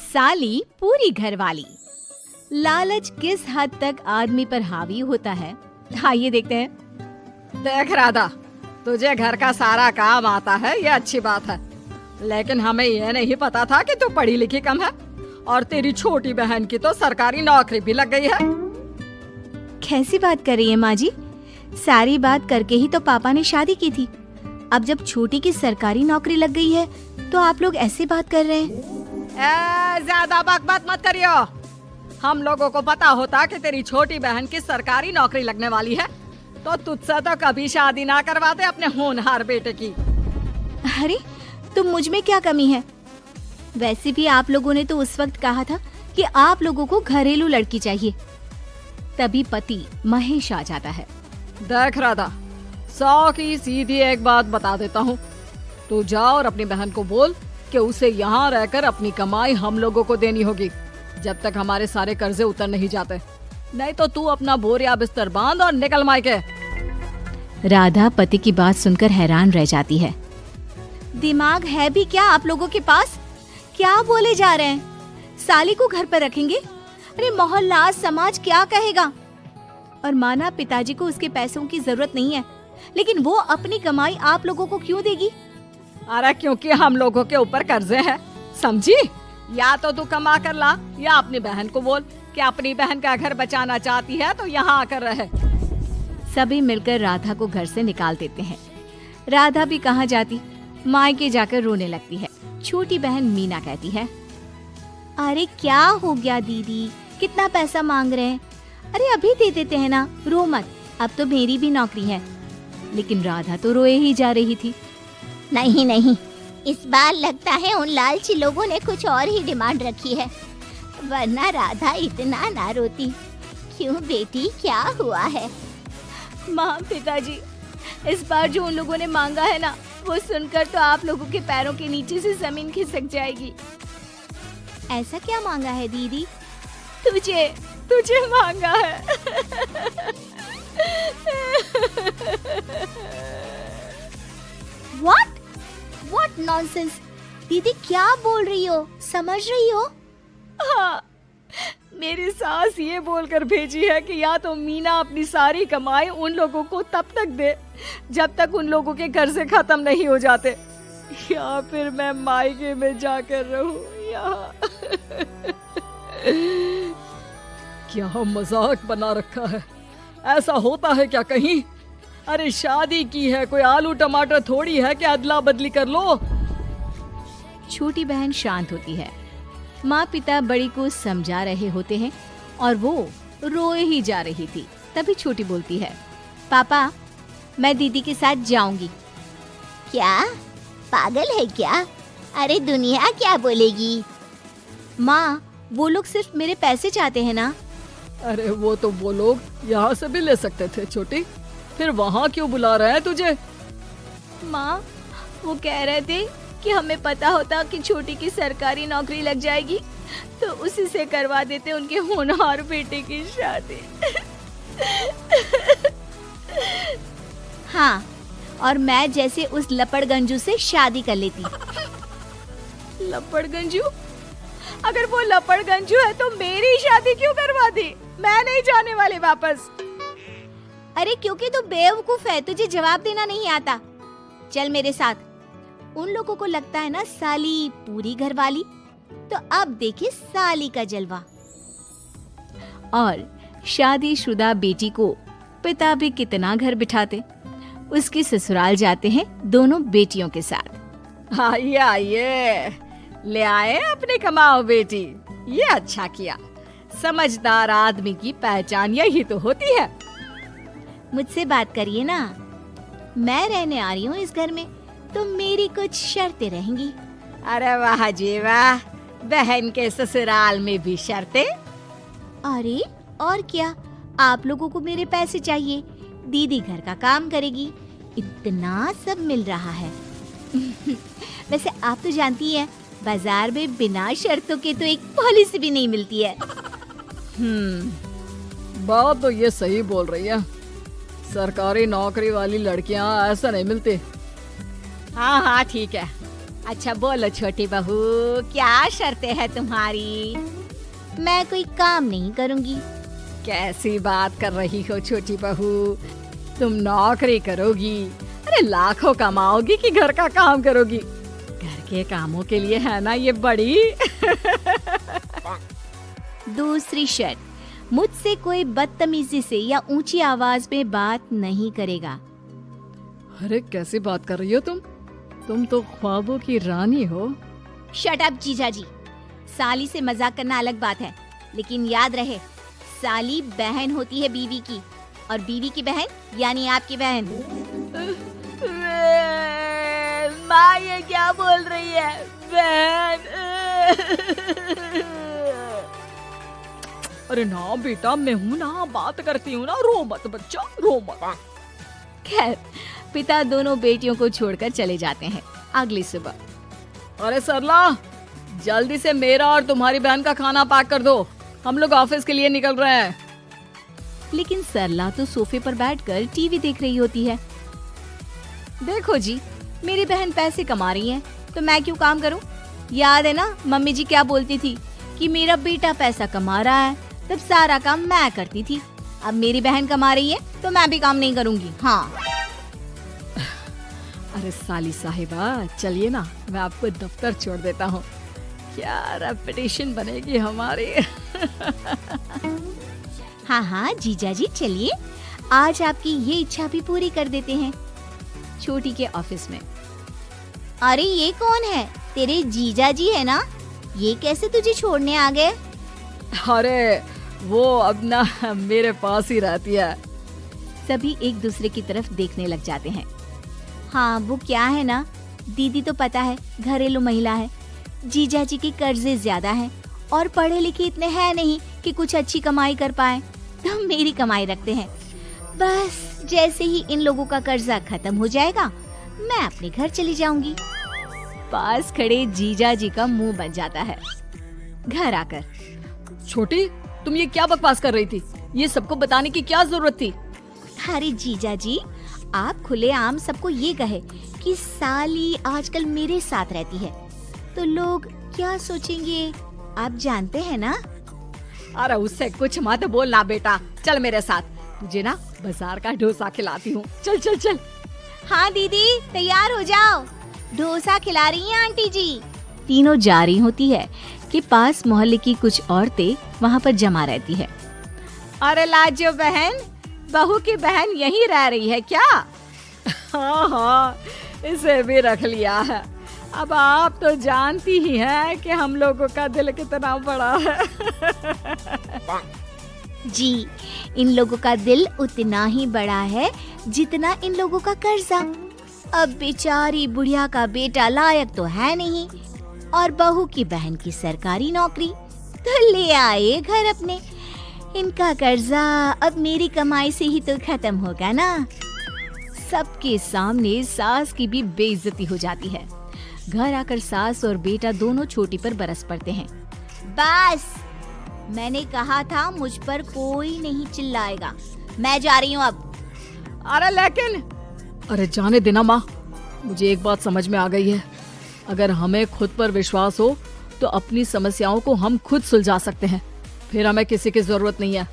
साली पूरी घरवाली। लालच किस हद तक आदमी पर हावी होता है, आइए देखते हैं। देख राधा, तुझे घर का सारा काम आता है, ये अच्छी बात है, लेकिन हमें ये नहीं पता था कि तू पढ़ी लिखी कम है और तेरी छोटी बहन की तो सरकारी नौकरी भी लग गई है। कैसी बात कर रही है माँ जी? सारी बात करके ही तो पापा ने शादी की थी। अब जब छोटी की सरकारी नौकरी लग गई है तो आप लोग ऐसी बात कर रहे हैं। ज्यादा बकबक मत करियो। हम लोगों को पता होता कि तेरी छोटी बहन की सरकारी नौकरी लगने वाली है तो तुझसे तो कभी शादी ना करवाते अपने होनहार बेटे की। अरे तो मुझ में क्या कमी है? वैसे भी आप लोगों ने तो उस वक्त कहा था कि आप लोगों को घरेलू लड़की चाहिए। तभी पति महेश आ जाता है। देख राधा, 100 की सीधी एक बात बता देता हूँ, तू जा और अपनी बहन को बोल कि उसे यहाँ रहकर अपनी कमाई हम लोगों को देनी होगी जब तक हमारे सारे कर्जे उतर नहीं जाते, नहीं तो तू अपना बोरिया बिस्तर बांध और निकल मायके। राधा पति की बात सुनकर हैरान रह जाती है। दिमाग है भी क्या आप लोगों के पास? क्या बोले जा रहे हैं? साली को घर पर रखेंगे? अरे मोहल्ला समाज क्या कहेगा? और माना पिताजी को उसके पैसों की जरूरत नहीं है, लेकिन वो अपनी कमाई आप लोगों को क्यों देगी? अरे क्योंकि हम लोगों के ऊपर कर्जे हैं, समझी? या तो तू कमा कर ला या अपनी बहन को बोल कि अपनी बहन का घर बचाना चाहती है तो यहाँ आकर रहे। सभी मिलकर राधा को घर से निकाल देते हैं। राधा भी कहाँ जाती, मायके जाकर रोने लगती है। छोटी बहन मीना कहती है, अरे क्या हो गया दीदी, कितना पैसा मांग रहे हैं? अरे अभी दे देते हैं ना, रो मत, अब तो मेरी भी नौकरी है। लेकिन राधा तो रोए ही जा रही थी। नहीं नहीं, इस बार लगता है उन लालची लोगों ने कुछ और ही डिमांड रखी है, वरना राधा इतना ना रोती। क्यों बेटी, क्या हुआ है? माँ पिताजी, इस बार जो उन लोगों ने मांगा है ना, वो सुनकर तो आप लोगों के पैरों के नीचे से जमीन खिसक जाएगी। ऐसा क्या मांगा है दीदी? तुझे मांगा है। What nonsense? दीदी क्या बोल रही हो? समझ रही हो? हाँ, मेरी सास ये बोलकर भेजी है कि या तो मीना अपनी सारी कमाई उन लोगों को तब तक दे जब तक उन लोगों के कर्जे खत्म नहीं हो जाते, या फिर मैं मायके में जाकर रहूं यहाँ। क्या मजाक बना रखा है? ऐसा होता है क्या कहीं? अरे शादी की है, कोई आलू टमाटर थोड़ी है कि अदला बदली कर लो। छोटी बहन शांत होती है। माँ पिता बड़ी को समझा रहे होते हैं और वो रोए ही जा रही थी। तभी छोटी बोलती है, पापा मैं दीदी के साथ जाऊंगी। क्या पागल है क्या? अरे दुनिया क्या बोलेगी? माँ वो लोग सिर्फ मेरे पैसे चाहते हैं ना। अरे वो तो वो लोग यहाँ से भी ले सकते थे छोटी, फिर वहाँ क्यों बुला रहे हैं तुझे? माँ वो कह रहे थे कि हमें पता होता कि छोटी की सरकारी नौकरी लग जाएगी तो उसी से करवा देते उनके होनहार बेटे की शादी। हाँ, और मैं जैसे उस लपड़गंजू से शादी कर लेती। लपड़गंजू? अगर वो लपड़गंजू है तो मेरी शादी क्यों करवा दी? मैं नहीं जाने वाली वापस। अरे क्योंकि तू बेवकूफ है, तुझे जवाब देना नहीं आता। चल मेरे साथ। उन लोगों को लगता है ना साली पूरी घरवाली, तो अब देखिए साली का जलवा। और शादीशुदा बेटी को पिता भी कितना घर बिठाते। उसके ससुराल जाते हैं दोनों बेटियों के साथ। आइए आइए, ले आए अपने कमाओ बेटी, ये अच्छा किया। समझदार आदमी की पहचान यही तो होती है। मुझसे बात करिए ना, मैं रहने आ रही हूँ इस घर में, तो मेरी कुछ शर्तें रहेंगी। अरे वाह जी वाह, बहन के ससुराल में भी शर्तें? अरे और क्या, आप लोगों को मेरे पैसे चाहिए, दीदी घर का काम करेगी, इतना सब मिल रहा है। वैसे आप तो जानती हैं, बाजार में बिना शर्तों के तो एक पॉलिसी भी नहीं मिलती है। बात तो ये सही बोल रही है, सरकारी नौकरी वाली लड़कियां ऐसा नहीं मिलती। हाँ हाँ ठीक है, अच्छा बोलो छोटी बहू, क्या शर्तें है तुम्हारी? मैं कोई काम नहीं करूंगी। कैसी बात कर रही हो छोटी बहू, तुम नौकरी करोगी? अरे लाखों कमाओगी कि घर का काम करोगी? घर के कामों के लिए है ना ये बड़ी। दूसरी शर्त, मुझसे कोई बदतमीजी से या ऊंची आवाज में बात नहीं करेगा। अरे कैसी बात कर रही हो तुम तो ख्वाबों की रानी हो। शट अप जीजा जी। साली से मजाक करना अलग बात है, लेकिन याद रहे साली बहन होती है बीवी की, और बीवी की बहन यानी आपकी बहन। माँ ये क्या बोल रही है? बहन। अरे ना बेटा, मैं हूँ ना, बात करती हूँ ना, रो मत बच्चा, रो मत। खैर, पिता दोनों बेटियों को छोड़कर चले जाते हैं। अगली सुबह, अरे सरला, जल्दी से मेरा और तुम्हारी बहन का खाना पैक कर दो, हम लोग ऑफिस के लिए निकल रहे हैं। लेकिन सरला तो सोफे पर बैठकर टीवी देख रही होती है। देखो जी, मेरी बहन पैसे कमा रही है तो मैं क्यों काम करूं? याद है ना मम्मी जी क्या बोलती थी कि मेरा बेटा पैसा कमा रहा है, तब सारा काम मैं करती थी। अब मेरी बहन कमा रही है तो मैं भी काम नहीं करूंगी। हाँ। अरे साली साहिबा, चलिए ना, मैं आपको दफ्तर छोड़ देता हूँ। क्या रेपुटेशन बनेगी हमारी। हाँ हाँ जीजा जी चलिए, आज आपकी ये इच्छा भी पूरी कर देते हैं। छोटी के ऑफिस में, अरे ये कौन है? तेरे जीजा जी है ना? ये कैसे तुझे छोड़ने आ गए? अरे वो अब ना मेरे पास ही रहती है। सभी एक दूसरे की तरफ देखने लग जाते हैं। हाँ वो क्या है ना, दीदी तो पता है घरेलू महिला है, जीजा जी के कर्जे ज्यादा हैं और पढ़े लिखे इतने हैं नहीं कि कुछ अच्छी कमाई कर पाए, तो मेरी कमाई रखते हैं। बस जैसे ही इन लोगों का कर्जा खत्म हो जाएगा, मैं अपने घर चली जाऊंगी। पास खड़े जीजा जी का मुंह बन जाता है। घर आकर, छोटी, तुम ये क्या बकवास कर रही थी? ये सबको बताने की क्या जरूरत थी? अरे जीजा जी, आप खुलेआम सबको ये कहे कि साली आजकल मेरे साथ रहती है, तो लोग क्या सोचेंगे आप जानते हैं ना? अरे उससे कुछ मत बोलना बेटा, चल मेरे साथ, तुझे ना बाजार का डोसा खिलाती हूँ। चल चल चल। हाँ दीदी तैयार हो जाओ, डोसा खिला रही हैं आंटी जी। तीनों जा रही होती है कि पास मोहल्ले की कुछ औरतें वहाँ पर जमा रहती है। अरे लाजो बहन, बहू की बहन यहीं रह रही है क्या? हाँ हाँ, इसे भी रख लिया है। अब आप तो जानती ही हैं कि हम लोगों का दिल कितना बड़ा है। जी, इन लोगों का दिल उतना ही बड़ा है जितना इन लोगों का कर्जा। अब बेचारी बुढ़िया का बेटा लायक तो है नहीं, और बहू की बहन की सरकारी नौकरी, तो ले आए घर अपने। इनका कर्जा अब मेरी कमाई से ही तो खत्म होगा ना। सबके सामने सास की भी बेइज्जती हो जाती है। घर आकर सास और बेटा दोनों छोटी पर बरस पड़ते हैं। बस, मैंने कहा था मुझ पर कोई नहीं चिल्लाएगा, मैं जा रही हूँ अब। अरे लेकिन, अरे जाने देना माँ, मुझे एक बात समझ में आ गई है, अगर हमें खुद पर विश्वास हो तो अपनी समस्याओं को हम खुद सुलझा सकते हैं, फिर हमें किसी की जरूरत नहीं है।